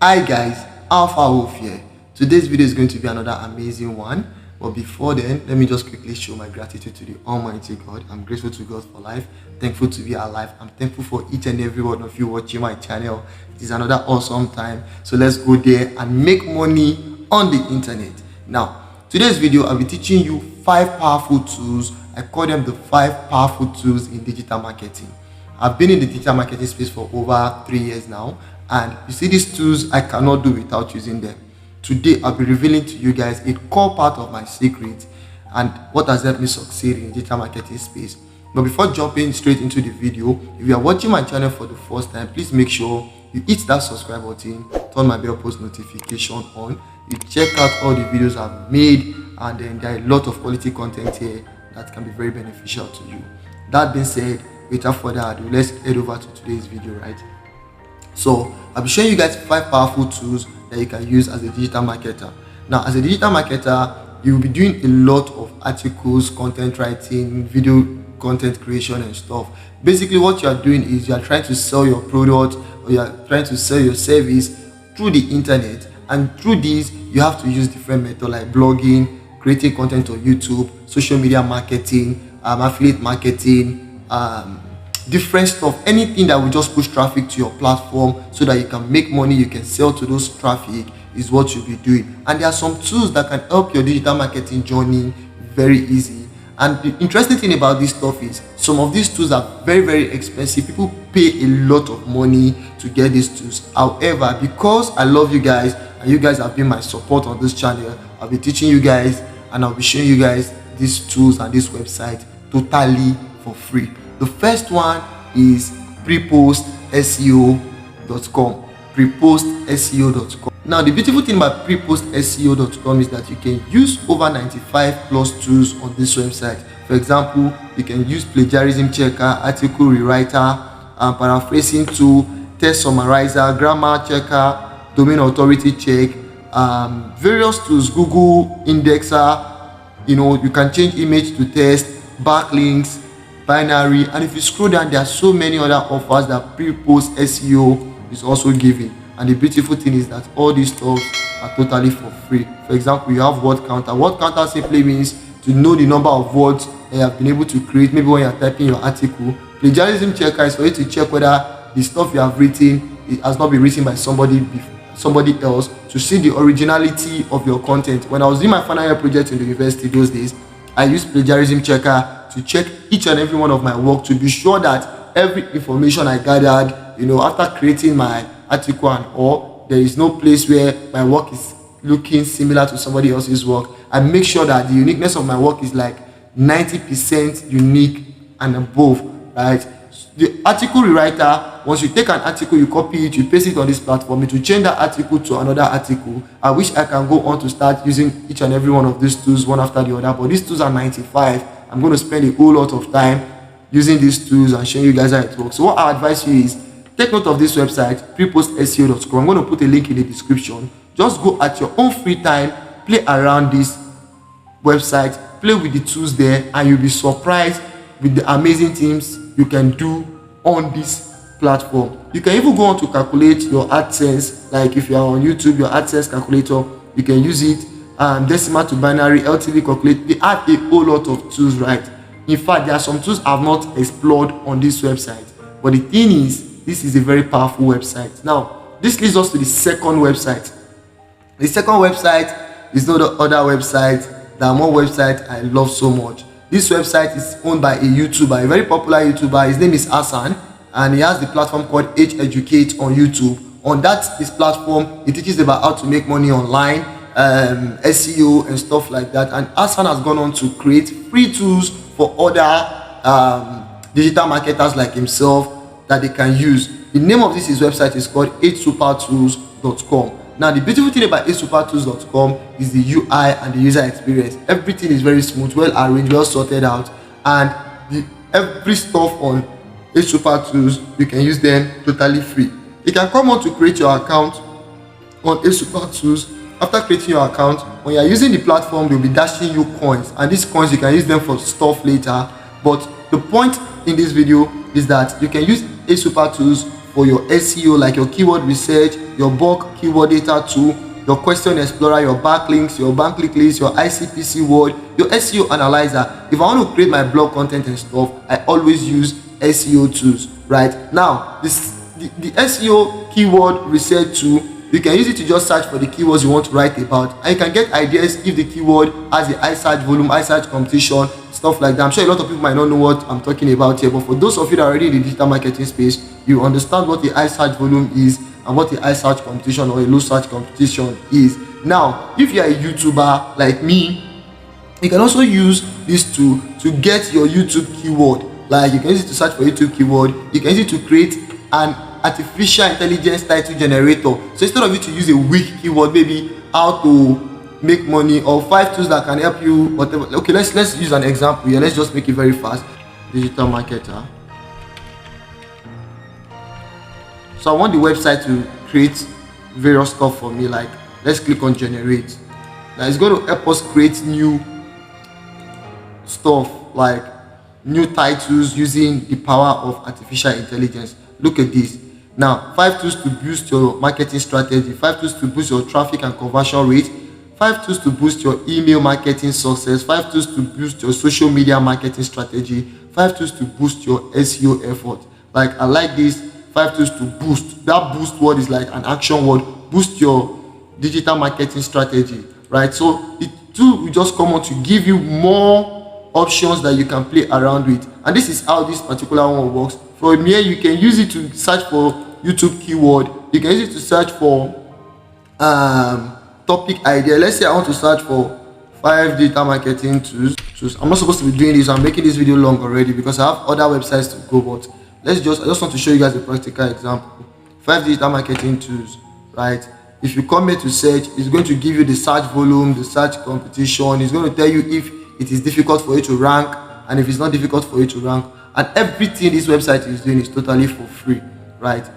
Hi guys, Alpha Wolf here. Today's video is going to be another amazing one. But before then, let me just quickly show my gratitude to the Almighty God. I'm grateful to God for life, thankful to be alive. I'm thankful for each and every one of you watching my channel. It is another awesome time. So let's go there and make money on the internet. Now, today's video, I'll be teaching you 5 powerful tools. I call them the 5 powerful tools in digital marketing. I've been in the digital marketing space for over 3 years now. And you see, these tools, I cannot do without using them. Today, I'll be revealing to you guys a core part of my secret and what has helped me succeed in the digital marketing space. But before jumping straight into the video, if you are watching my channel for the first time, please make sure you hit that subscribe button, turn my bell post notification on. You check out all the videos I've made, and then there are a lot of quality content here that can be very beneficial to you. That being said, without further ado, let's head over to today's video, right? So I'll be showing you guys 5 powerful tools that you can use as a digital marketer. Now, as a digital marketer, you'll be doing a lot of articles, content writing, video content creation and stuff. Basically, what you are doing is you are trying to sell your product or you are trying to sell your service through the internet, and through these you have to use different methods like blogging, creating content on YouTube, social media marketing, affiliate marketing, different stuff, anything that will just push traffic to your platform so that you can make money, you can sell to those traffic is what you'll be doing. And there are some tools that can help your digital marketing journey very easy. And the interesting thing about this stuff is some of these tools are very expensive. People pay a lot of money to get these tools. However, because I love you guys and you guys have been my support on this channel, I'll be teaching you guys and I'll be showing you guys these tools and this website totally for free. The first one is PrePostSEO.com. PrePostSEO.com. Now, the beautiful thing about PrePostSEO.com is that you can use over 95 plus tools on this website. For example, you can use plagiarism checker, article rewriter, paraphrasing tool, text summarizer, grammar checker, domain authority check, various tools, Google indexer. You can change image to text, backlinks, binary, and if you scroll down, there are so many other offers that pre-post SEO is also giving. And the beautiful thing is that all these stuff are totally for free. For example, you have word counter. Word counter simply means to know the number of words that you have been able to create, maybe when you are typing your article. Plagiarism checker is for you to check whether the stuff you have written it has not been written by somebody else, to see the originality of your content. When I was doing my final year project in the university those days, I used plagiarism checker to check each and every one of my work to be sure that every information I gathered, after creating my article and all, there is no place where my work is looking similar to somebody else's work. I make sure that the uniqueness of my work is like 90% unique and above, right? The article rewriter, once you take an article, you copy it, you paste it on this platform, it will change that article to another article. I wish I can go on to start using each and every one of these tools one after the other, but these tools are 95. I'm going to spend a whole lot of time using these tools and showing you guys how it works. So what I advise you is take note of this website, PrePostSEO.com. I'm going to put a link in the description. Just go at your own free time, play around this website, play with the tools there, and you'll be surprised with the amazing things you can do on this platform. You can even go on to calculate your AdSense. Like if you are on YouTube, your AdSense calculator, you can use it. Decimal to binary, LTV calculate. They have a whole lot of tools, right? In fact, there are some tools I've not explored on this website. But the thing is, this is a very powerful website. Now, this leads us to the second website. The second website is not the other website. There are more websites I love so much. This website is owned by a YouTuber, a very popular YouTuber. His name is Hassan, and he has the platform called H Educate on YouTube. On this platform, he teaches about how to make money online, SEO and stuff like that. And Hassan has gone on to create free tools for other digital marketers like himself that they can use. The name of his website is called hsupertools.com. Now, the beautiful thing about hsupertools.com is the UI and the user experience. Everything is very smooth, well arranged, well sorted out, and every stuff on hsupertools, you can use them totally free. You can come on to create your account on hsupertools. After creating your account, when you are using the platform, they'll be dashing you coins, and these coins you can use them for stuff later. But the point in this video is that you can use hsupertools for your SEO, like your keyword research, your bulk keyword data tool, your question explorer, your backlinks, your bank link list, your ICPC word, your SEO analyzer. If I want to create my blog content and stuff, I always use SEO tools. Right now, the SEO keyword research tool, you can use it to just search for the keywords you want to write about, and you can get ideas if the keyword has a high search volume, high search competition, stuff like that. I'm sure a lot of people might not know what I'm talking about here, but for those of you that are already in the digital marketing space, you understand what the high search volume is and what the high search competition or a low search competition is. Now, if you're a YouTuber like me, you can also use this tool to get your YouTube keyword. Like, you can use it to search for YouTube keyword. You can use it to create an artificial intelligence title generator. So instead of you to use a weak keyword, maybe how to make money or 5 tools that can help you, whatever. Okay, let's use an example here. Let's just make it very fast. Digital marketer. So I want the website to create various stuff for me. Like, let's click on generate. Now it's going to help us create new stuff, like new titles using the power of artificial intelligence. Look at this. Now, 5 tools to boost your marketing strategy, 5 tools to boost your traffic and conversion rate, 5 tools to boost your email marketing success, 5 tools to boost your social media marketing strategy, 5 tools to boost your SEO effort. Like, I like this. 5 tools to boost. That boost word is like an action word. Boost your digital marketing strategy, right? So the tool will just come on to give you more options that you can play around with. And this is how this particular one works. From here, you can use it to search for YouTube keyword. You can use it to search for topic idea. Let's say I want to search for 5 digital marketing tools. I'm not supposed to be doing this. I'm making this video long already because I have other websites to go, but I just want to show you guys a practical example. 5 digital marketing tools, right? If you come here to search, it's going to give you the search volume, the search competition. It's going to tell you if it is difficult for you to rank and if it's not difficult for you to rank. And everything this website is doing is totally for free, right?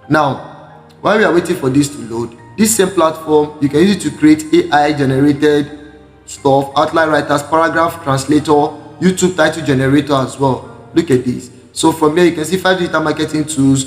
Now, while we are waiting for this to load, this same platform, you can use it to create AI generated stuff, outline writers, paragraph translator, YouTube title generator as well. Look at this. So from here, you can see 5 digital marketing tools,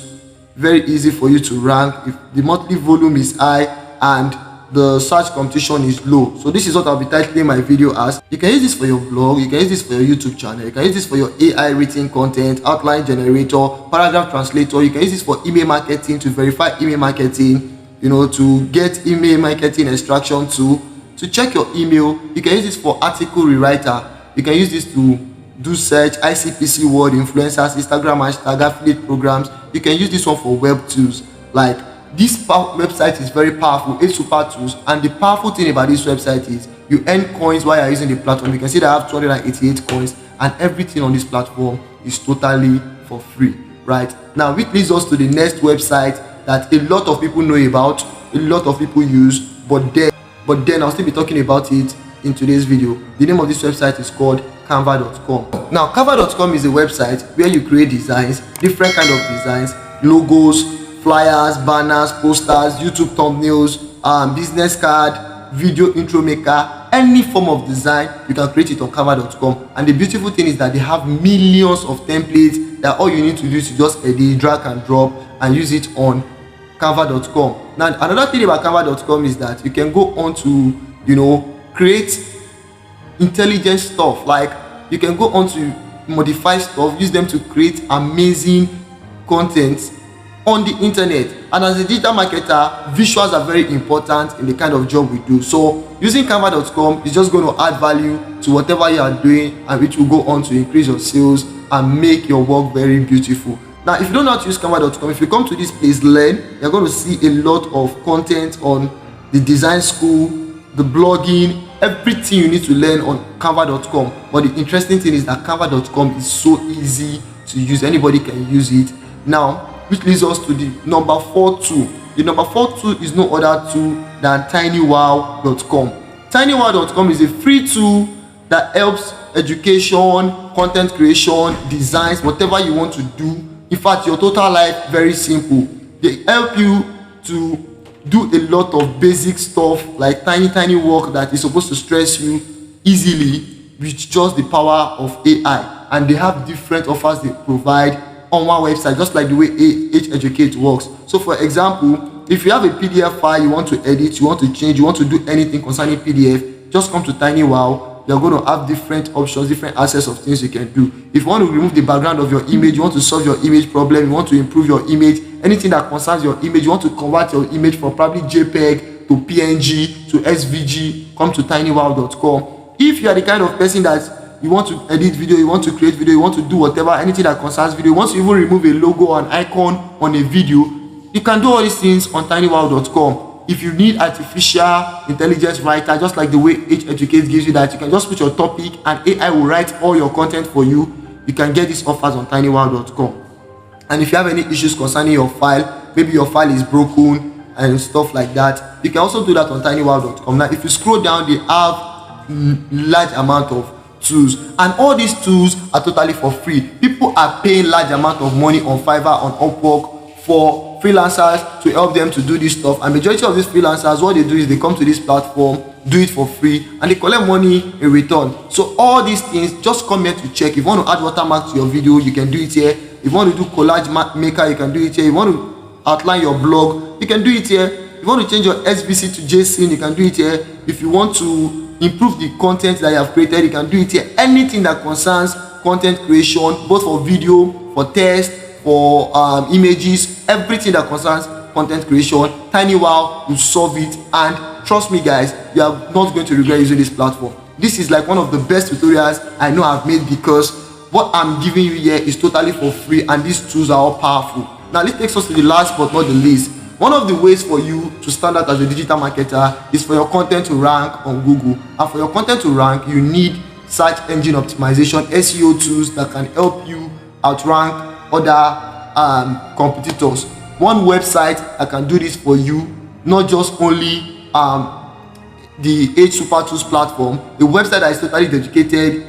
very easy for you to rank if the monthly volume is high and the search competition is low. So this is what I'll be titling my video as. You can use this for your blog, you can use this for your YouTube channel, you can use this for your AI written content, outline generator, paragraph translator. You can use this for email marketing to verify email marketing, to get email marketing extraction to check your email. You can use this for article rewriter. You can use this to do search, ICPC word, influencers, Instagram hashtag, affiliate programs. You can use this one for web tools. Like, this website is very powerful, 8 super tools, and the powerful thing about this website is you earn coins while you're using the platform. You can see that I have 288 coins, and everything on this platform is totally for free, right? Now, which leads us to the next website that a lot of people know about, a lot of people use, but then I'll still be talking about it in today's video. The name of this website is called canva.com. Now, canva.com is a website where you create designs, different kind of designs, logos, flyers, banners, posters, YouTube thumbnails, business card, video intro maker, any form of design. You can create it on canva.com. And the beautiful thing is that they have millions of templates that all you need to do is to just edit, drag and drop, and use it on canva.com. Now, another thing about canva.com is that you can go on to create intelligent stuff. Like, you can go on to modify stuff, use them to create amazing content on the internet. And as a digital marketer, visuals are very important in the kind of job we do. So using canva.com is just going to add value to whatever you are doing, and which will go on to increase your sales and make your work very beautiful. Now, if you don't know how to use canva.com, if you come to this place, learn, you're going to see a lot of content on the design school, the blogging, everything you need to learn on canva.com. But the interesting thing is that canva.com is so easy to use. Anybody can use it. Now, which leads us to the number 4 tool. The number 4 tool is no other tool than tinywow.com. tinywow.com is a free tool that helps education, content creation, designs, whatever you want to do. In fact, your total life very simple. They help you to do a lot of basic stuff, like tiny work that is supposed to stress you easily with just the power of AI. And they have different offers they provide on one website, just like the way H-Educate works. So for example, if you have a PDF file you want to edit, you want to change, you want to do anything concerning PDF, just come to TinyWow. You're going to have different options, different access of things you can do. If you want to remove the background of your image, you want to solve your image problem, you want to improve your image, anything that concerns your image, you want to convert your image from probably JPEG to PNG to SVG, come to tinywow.com. If you are the kind of person that you want to edit video, you want to create video, you want to do whatever, anything that concerns video, you want to even remove a logo or an icon on a video, you can do all these things on tinywow.com. If you need artificial intelligence writer, just like the way H-Educate gives you that, you can just put your topic and AI will write all your content for you. You can get these offers on tinywow.com. And if you have any issues concerning your file, maybe your file is broken and stuff like that, you can also do that on tinywow.com. Now if you scroll down, they have large amount of tools, and all these tools are totally for free. People are paying large amount of money on Fiverr, on Upwork, for freelancers to help them to do this stuff. And majority of these freelancers, what they do is they come to this platform, do it for free, and they collect money in return. So all these things, just come here to check. If you want to add watermark to your video, you can do it here. If you want to do collage maker, you can do it here. If you want to outline your blog, you can do it here. If you want to change your SVC to JSON, you can do it here. If you want to improve the content that you have created, you can do it here. Anything that concerns content creation, both for video, for text, for images, everything that concerns content creation, TinyWow will solve it. And trust me guys, you are not going to regret using this platform. This is like one of the best tutorials I know I've made, because what I'm giving you here is totally for free, and these tools are all powerful. Now this takes us to the last but not the least. One of the ways for you to stand out as a digital marketer is for your content to rank on Google. And for your content to rank, you need search engine optimization, SEO tools that can help you outrank other competitors. One website that can do this for you, not just only the H Super Tools platform. The website that is totally dedicated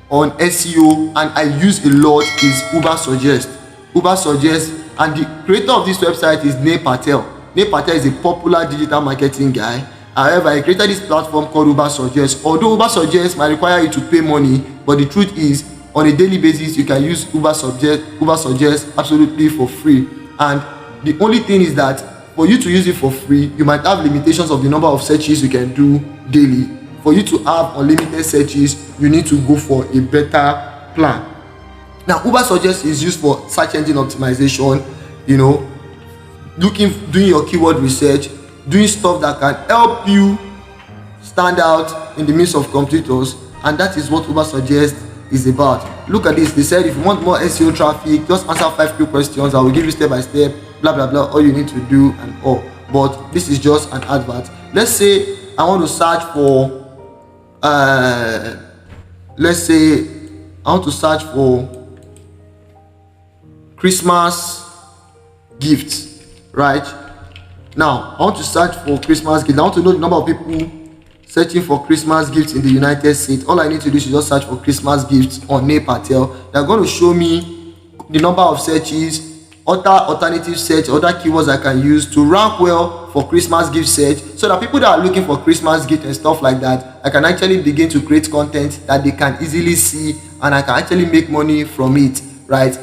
on SEO and I use a lot is Ubersuggest. Ubersuggest, and the creator of this website is Neil Patel. Neil Patel is a popular digital marketing guy. However, I created this platform called Ubersuggest. Although Ubersuggest might require you to pay money, but the truth is, on a daily basis, you can use Ubersuggest absolutely for free. And the only thing is that for you to use it for free, you might have limitations of the number of searches you can do daily. For you to have unlimited searches, you need to go for a better plan. Now, Ubersuggest is used for search engine optimization, you know, doing your keyword research, doing stuff that can help you stand out in the midst of competitors, and that is what Ubersuggest is about. Look at this. They said if you want more SEO traffic, just answer 5 quick questions. I will give you step by step, blah blah blah, all you need to do and all. But this is just an advert. Let's say I want to search for Christmas gifts. Right now I want to search for Christmas gifts. I want to know the number of people searching for Christmas gifts in the United States. All I need to do is just search for Christmas gifts on Neil Patel. They're going to show me the number of searches, other alternative search, other keywords I can use to rank well for Christmas gift search, so that people that are looking for Christmas gift and stuff like that, I can actually begin to create content that they can easily see, and I can actually make money from it, right?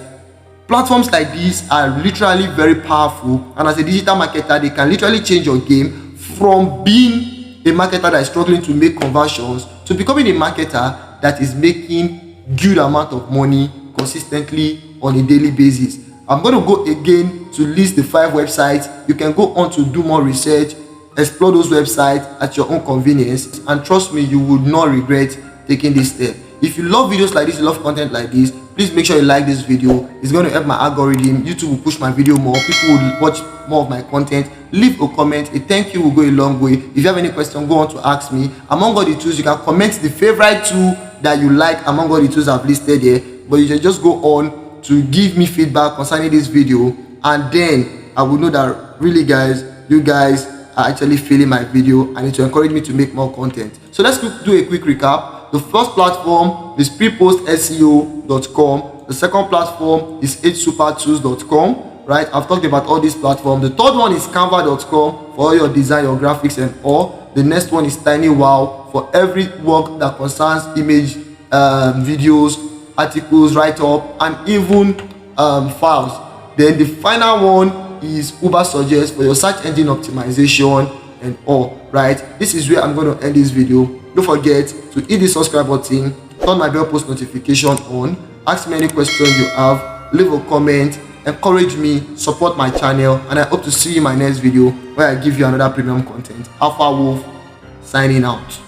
Platforms like these are literally very powerful, and as a digital marketer, they can literally change your game from being a marketer that is struggling to make conversions to becoming a marketer that is making good amount of money consistently on a daily basis. I'm going to go again to list the 5 websites. You can go on to do more research, explore those websites at your own convenience, and trust me, you would not regret taking this step. If you love videos like this, you love content like this, please make sure you like this video. It's going to help my algorithm. YouTube will push my video more. People will watch more of my content. Leave a comment. A thank you will go a long way. If you have any question, go on to ask me. Among all the tools, you can comment the favorite tool that you like among all the tools I've listed here. But you can just go on to give me feedback concerning this video, and then I will know that really guys, you guys are actually feeling my video, and it will encourage me to make more content. So let's do a quick recap. The first platform is prepostSEO.com. The second platform is hsupertools.com. Right, I've talked about all these platforms. The third one is canva.com for all your design, your graphics and all. The next one is TinyWow for every work that concerns image, videos, articles, write-up, and even files. Then the final one is Ubersuggest for your search engine optimization and all. Right, this is where I'm going to end this video. Don't forget to hit the subscribe button, turn my bell post notification on, ask me any questions you have, leave a comment, encourage me, support my channel, and I hope to see you in my next video where I give you another premium content. Alpha Wolf signing out.